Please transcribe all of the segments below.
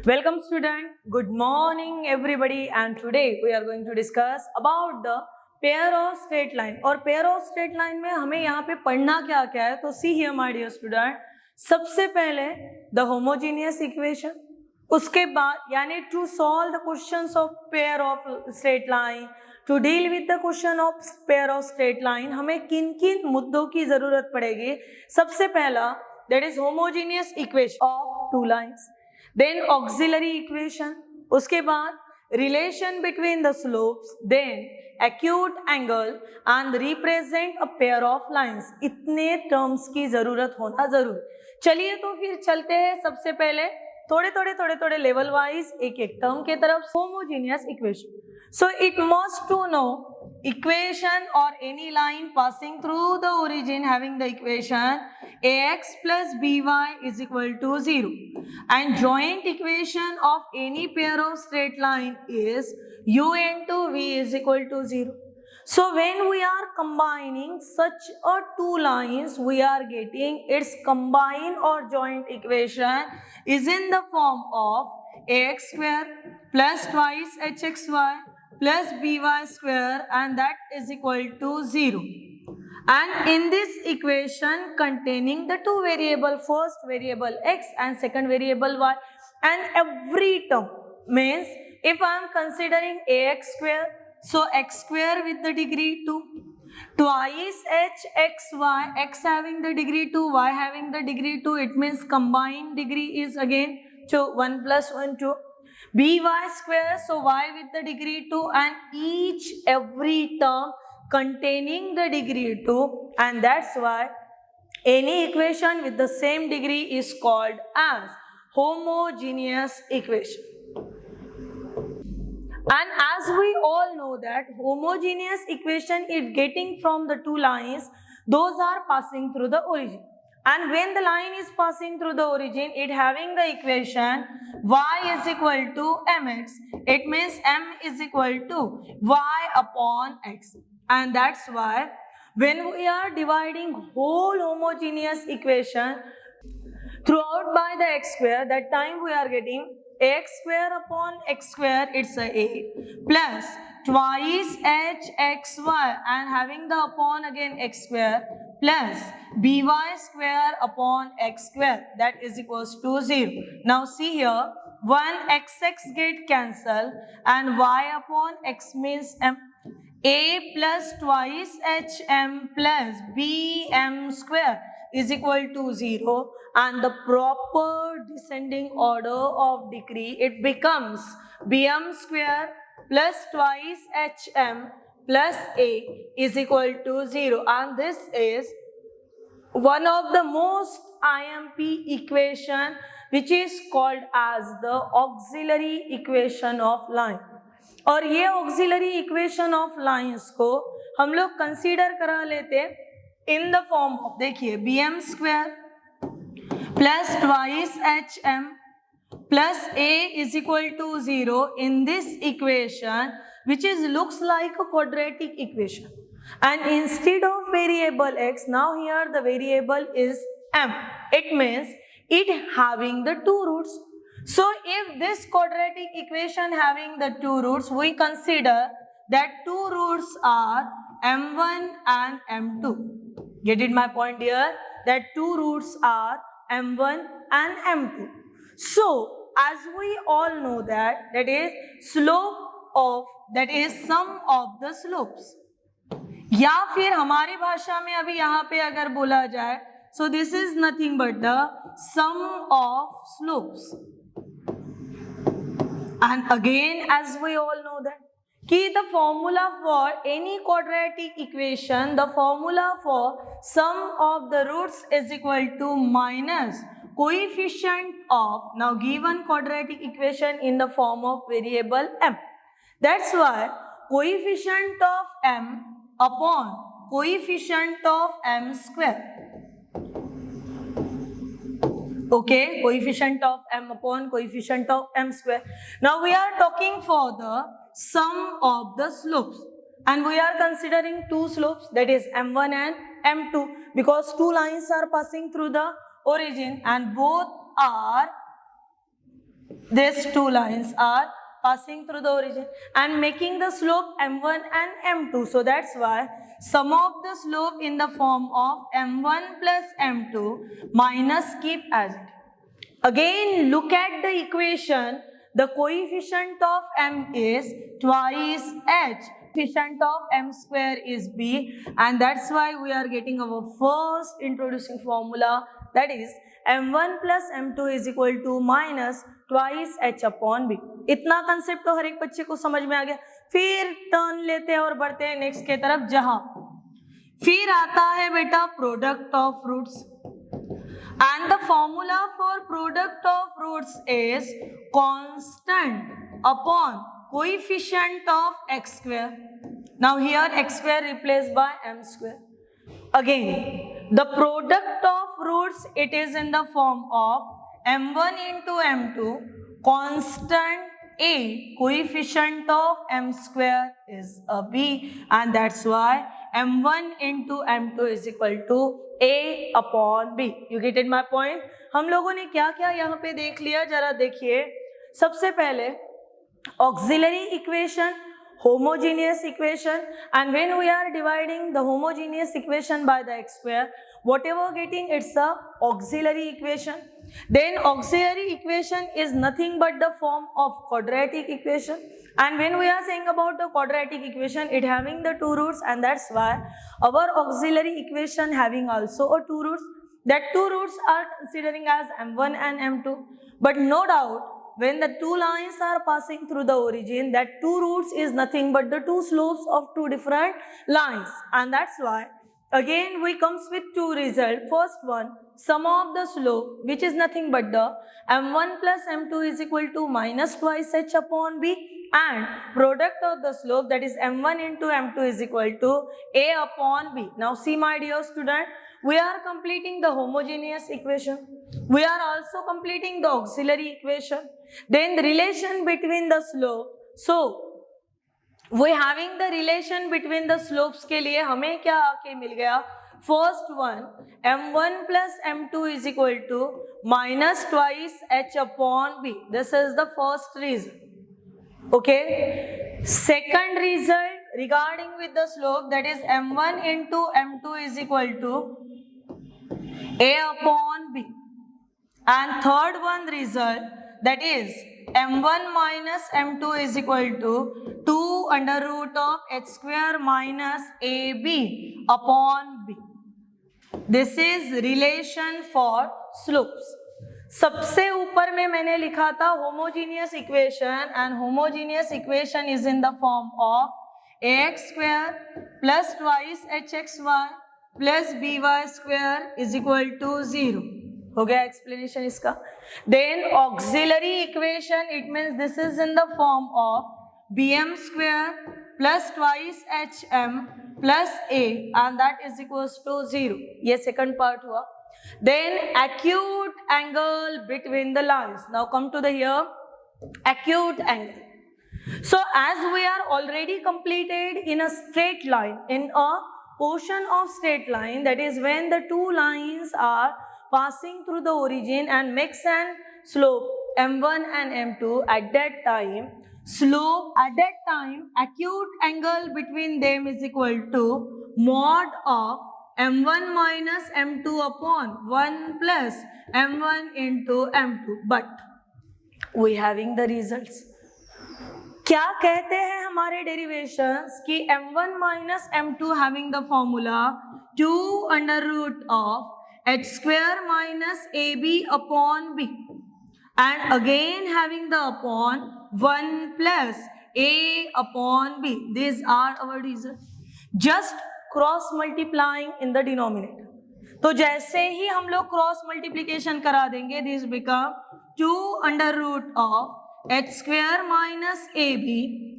Welcome student, good morning everybody, and today we are going to discuss about the pair of straight line. और pair of straight line में हमें यहाँ पे पढ़ना क्या क्या है, तो see here my dear student, सबसे पहले the homogeneous equation, उसके बाद यानी to solve the questions of pair of straight line, to deal with the question of pair of straight line, हमें किन किन मुद्दों की जरूरत पड़ेगी. सबसे पहला that is homogeneous equation of two lines, then auxiliary equation, उसके बाद relation between the slopes, then acute angle and represent a pair of lines. इतने terms की जरूरत होना जरूर. चलिए तो फिर चलते हैं. सबसे पहले थोड़े लेवल वाइज एक एक टर्म के तरफ. homogeneous equation, so it must to know equation or any line passing through the origin having the equation ax plus by is equal to 0, and joint equation of any pair of straight line is u into v is equal to 0. So when we are combining such a two lines, we are getting its combined or joint equation is in the form of ax square plus twice hxy plus by square, and that is equal to 0. And in this equation containing the two variable, first variable x and second variable y, and every term means if I am considering ax square, so x square with the degree 2, twice h x y, x having the degree 2, y having the degree 2, it means combined degree is again 2, 1 plus 1 2, by square, so y with the degree 2, and each every term containing the degree 2, and that's why any equation with the same degree is called as homogeneous equation. And as we all know that homogeneous equation is getting from the two lines, those are passing through the origin. And when the line is passing through the origin, it having the equation y is equal to mx. It means m is equal to y upon x. And that's why when we are dividing whole homogeneous equation throughout by the x square, that time we are getting x square upon x square, it's a plus twice h x y, and having the upon again x square, plus by square upon x square, that is equals to 0. Now see here, one xx get cancelled and y upon x means m. A plus twice hm plus bm square is equal to 0, and the proper descending order of degree, it becomes bm square plus twice hm plus a is equal to 0, and this is one of the most IMP equation which is called as the auxiliary equation of line. और ये auxiliary equation of lines को हम लोग consider करा लेते in the form of, देखिए b m square plus twice h m plus a is equal to 0 in this equation which is looks like a quadratic equation, and instead of variable x, now here the variable is m. It means it having the two roots. So if this quadratic equation having the two roots, we consider that two roots are m1 and m2. Get it my point here? That two roots are m1 and m2. So as we all know that is slope of, that is sum of the slopes. या फिर हमारी भाषा में अभी यहाँ पे अगर बोला जाए, so this is nothing but the sum of slopes. And again, as we all know that कि the formula for any quadratic equation, the formula for sum of the roots is equal to minus coefficient of now given quadratic equation in the form of variable m. That's why coefficient of m upon coefficient of m square. Okay, coefficient of m upon coefficient of m square. Now we are talking for the sum of the slopes, and we are considering two slopes, that is m1 and m2, because two lines are passing through the origin and both are these two lines are passing through the origin and making the slope m1 and m2. So that's why sum of the slope in the form of m1 plus m2 minus keep as it. Again, look at the equation. The coefficient of m is twice h. Coefficient of m square is b, and that's why we are getting our first introducing formula, that is m1 plus m2 is equal to minus twice h upon b. इतना concept तो हर एक बच्चे को समझ में आ गया. फिर turn लेते हैं और बढ़ते हैं नेक्स्ट के तरफ, जहां फिर आता है बेटा product of roots. And the formula for product of roots is constant upon coefficient of x square. Now here x square replaced by m square. Again, the product of roots, it is in the form of m1 into m2 constant a, coefficient of m square is a b, and that's why m1 into m2 is equal to a upon b. You getted my point? हम लोगों ने क्या क्या यहाँ पे देख लिया, जरा देखिए. सबसे पहले auxiliary equation, homogeneous equation, and when we are dividing the homogeneous equation by the x square, whatever getting, it's a auxiliary equation. Then auxiliary equation is nothing but the form of quadratic equation, and when we are saying about the quadratic equation, it having the two roots, and that's why our auxiliary equation having also a two roots. That two roots are considering as m1 and m2, but no doubt when the two lines are passing through the origin, that two roots is nothing but the two slopes of two different lines, and that's why again we comes with two results. First one, sum of the slope, which is nothing but the m1 plus m2 is equal to minus twice h upon b, and product of the slope, that is m1 into m2 is equal to a upon b. Now see my dear student, we are completing the homogeneous equation. We are also completing the auxiliary equation. Then the relation between the slope. So we having the relation between the slopes के लिए हमें क्या आके मिल गया? First one, m1 plus m2 is equal to minus twice h upon b. This is the first reason. Okay. Second result regarding with the slope, that is m1 into m2 is equal to a upon b. And third one result, that is m1 minus m2 is equal to 2 under root of h square minus ab upon b. This is relation for slopes. सबसे ऊपर में मैंने लिखा था homogeneous equation, and homogeneous equation is in the form of ax square plus twice hxy plus by square is equal to 0. हो गया explanation इसका. Then auxiliary equation, it means this is in the form of bm square plus twice hm plus a, and that is equals to 0. ये second part हुआ. Then acute angle between the lines. Now come to the here acute angle. So as we are already completed in a straight line, in a portion of straight line, that is when the two lines are passing through the origin and makes an slope m1 and m2, at that time slope, at that time acute angle between them is equal to mod of m1 minus m2 upon 1 plus m1 into m2. But we having the results. क्या कहते हैं हमारे derivations कि m1 minus m2 having the formula 2 under root of h square minus ab upon b, and again having the upon 1 plus a upon b. These are our results. Just cross multiplying in the denominator. तो जैसे ही हम लोग cross multiplication करा देंगे, this become 2 under root of h square minus ab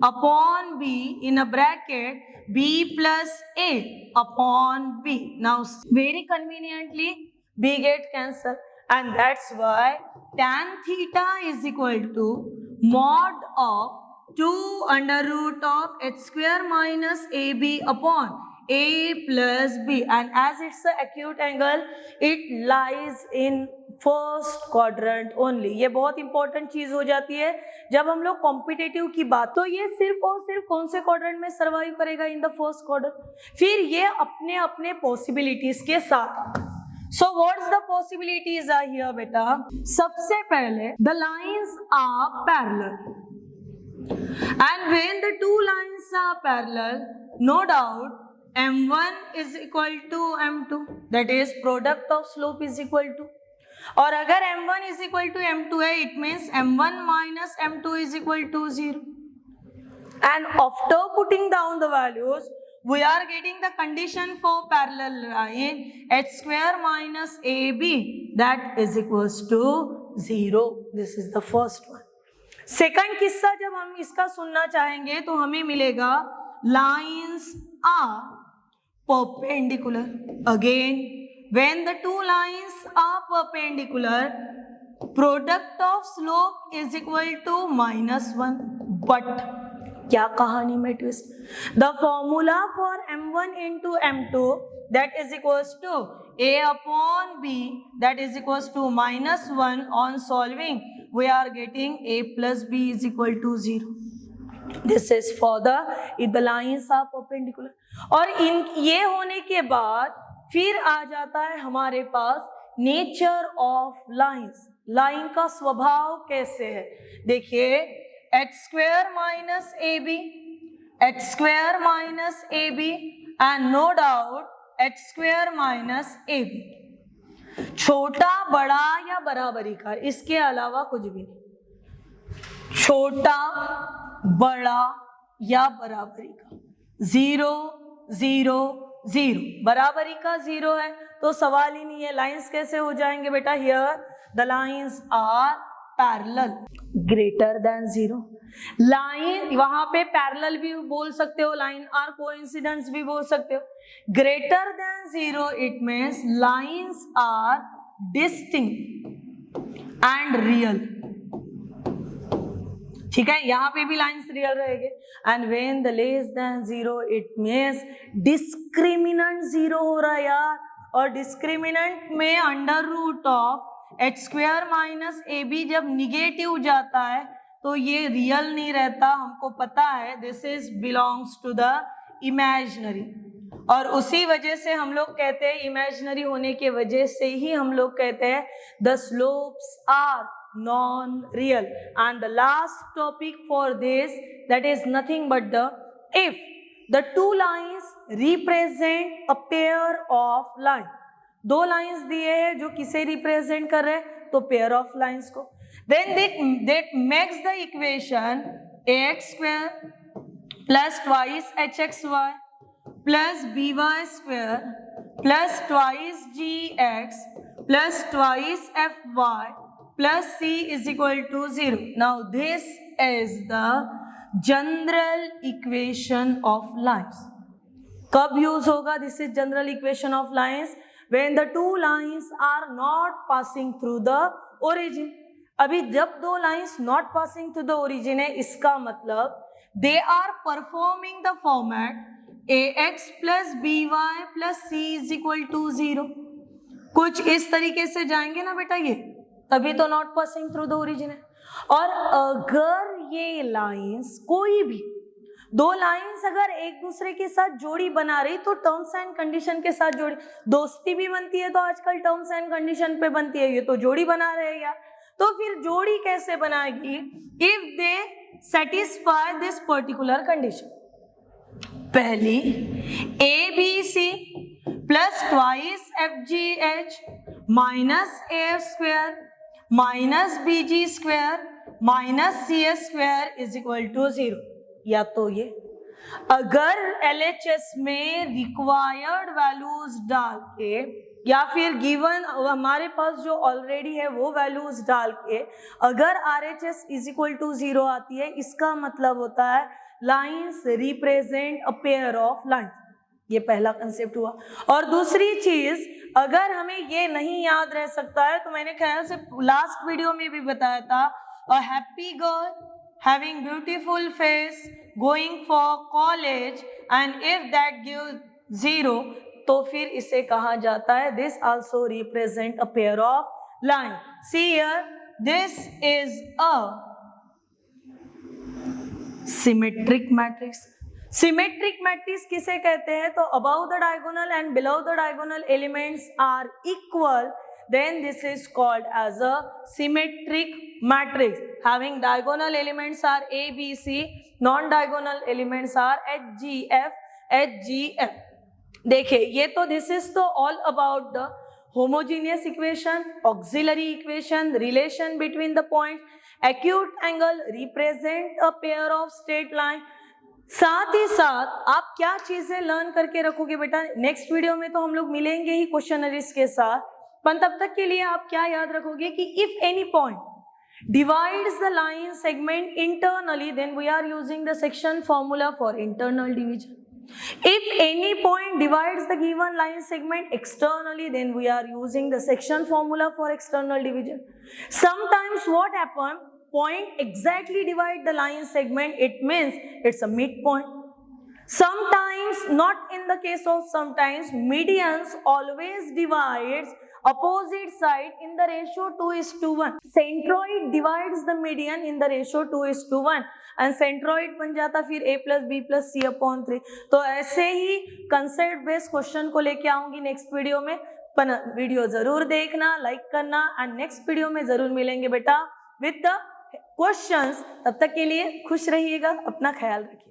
upon b in a bracket b plus a upon b. Now very conveniently b get cancelled, and that's why tan theta is equal to mod of 2 under root of h square minus ab upon A plus B, and as it's an acute angle, it lies in first quadrant only. ये बहुत important चीज हो जाती है जब हम लोग competitive की बात, तो ये सिर्फ और सिर्फ कौन से क्वाड्रेंट में सर्वाइव करेगा? In the first quadrant. फिर ये अपने अपने पॉसिबिलिटीज के साथ. So what's the possibilities are here बेटा? सबसे पहले the lines are parallel, and when the two lines are parallel, no doubt m1 is equal to m2, that is product of slope is equal to. और अगर m1 is equal to m2 है, it means m1 minus m2 is equal to 0. And after putting down the values, we are getting the condition for parallel line h square minus ab, that is equals to 0. This is the first one. Second किस्सा जब हम इसका सुनना चाहेंगे तो हमें मिलेगा lines are perpendicular. Again when the two lines are perpendicular, product of slope is equal to -1. But क्या कहानी में twist? The formula for m1 into m2, that is equals to a upon b, that is equals to -1. On solving, we are getting a plus b is equal to 0. This is for the if the lines are perpendicular. और इन ये होने के बाद फिर आ जाता है हमारे पास nature of lines. Line का स्वभाव कैसे है? देखिए, h square minus ab, h square minus ab, and no doubt h square minus ab. छोटा, बड़ा या बराबरी का, इसके अलावा कुछ भी नहीं. छोटा, बड़ा या बराबरी का, 0 0 0. बराबरी का 0 है तो सवाल ही नहीं है. लाइंस कैसे हो जाएंगे बेटा? Here the lines are parallel. Greater than 0 line, वहां पे पैरेलल भी बोल सकते हो, लाइन आर कोइंसिडेंस भी बोल सकते हो. Greater than 0, it means lines are distinct and real. ठीक है, यहां पे भी लाइंस रियल रहेंगे. And when the less than 0, it means discriminant 0 हो रहा है यार. और डिस्क्रिमिनेंट में under root of h square minus ab जब निगेटिव जाता है तो ये रियल नहीं रहता, हमको पता है. This is belongs to the imaginary. और उसी वजह से हम लोग कहते हैं, इमेजिनरी होने के वजह से ही हम लोग कहते हैं the slopes are non real. And the last topic for this, that is nothing but the if the two lines represent a pair of line. दो लाइंस दिए हैं जो किसे रिप्रेजेंट कर रहे हैं? तो पेयर ऑफ लाइंस को. Then that makes the equation ax square plus twice hxy plus by square plus twice gx plus twice fy plus c is equal to 0. Now this is the general equation of lines. कब use होगा? This is general equation of lines when the two lines are not passing through the origin. अभी जब दो lines not passing through the origin है, इसका मतलब they are performing the format ax plus by plus c is equal to 0. कुछ इस तरीके से जाएंगे ना बेटा, ये तभी तो not passing through the origin है. और अगर ये लाइंस, कोई भी दो लाइंस अगर एक दूसरे के साथ जोड़ी बना रही तो टर्म्स एंड कंडीशन के साथ जोड़ी, दोस्ती भी बनती है तो आजकल टर्म्स एंड कंडीशन पे बनती है. ये तो जोड़ी बना रहे हैं यार, तो फिर जोड़ी कैसे बनाएगी? If they satisfy this particular condition. पहली a b c plus twice f g h minus a f square minus b g square minus c s square is equal to 0. या तो ये, अगर एलएचएस में रिक्वायर्ड वैल्यूज डाल के या फिर गिवन हमारे पास जो ऑलरेडी है वो वैल्यूज डाल के अगर आरएचएस इज इक्वल टू 0 आती है, इसका मतलब होता है lines represent a pair of lines. ये पहला कंसेप्ट हुआ. और दूसरी चीज, अगर हमें ये नहीं याद रह सकता है तो मैंने ख्याल से लास्ट वीडियो में भी बताया था, a happy girl having beautiful face going for college, and if that gives 0, तो फिर इसे कहा जाता है, this also represent a pair of line. See here, this is a symmetric matrix. Symmetric matrix किसे कहते हैं? तो above the diagonal and below the diagonal elements are equal, then this is called as a symmetric matrix. Having diagonal elements are A, B, C, non-diagonal elements are H, G, F, H, G, F. देखिए, ये तो this is तो all about the homogeneous equation, auxiliary equation, relation between the points, acute angle represent a pair of straight line. साथ ही साथ आप क्या चीजें learn करके रखोगे बेटा, नेक्स्ट वीडियो में तो हम लोग मिलेंगे ही क्वेश्चनरीज के साथ, पर तब तक के लिए आप क्या याद रखोगे कि if any point divides the line segment internally, then we are using the section formula for internal division. If any point divides the given line segment externally, then we are using the section formula for external division. Sometimes what happen, point exactly divide the line segment, it means it's a midpoint. Sometimes, not in the case of sometimes, medians always divides opposite side in the ratio 2:1. Centroid divides the median in the ratio 2:1 and centroid बन जाता फिर a plus b plus c upon 3. तो ऐसे ही concept based question को लेके आऊंगी next video में. Video जरूर देखना, लाइक करना एंड नेक्स्ट वीडियो में जरूर मिलेंगे बेटा विद द क्वेश्चंस. तब तक के लिए खुश रहिएगा, अपना ख्याल रखिए.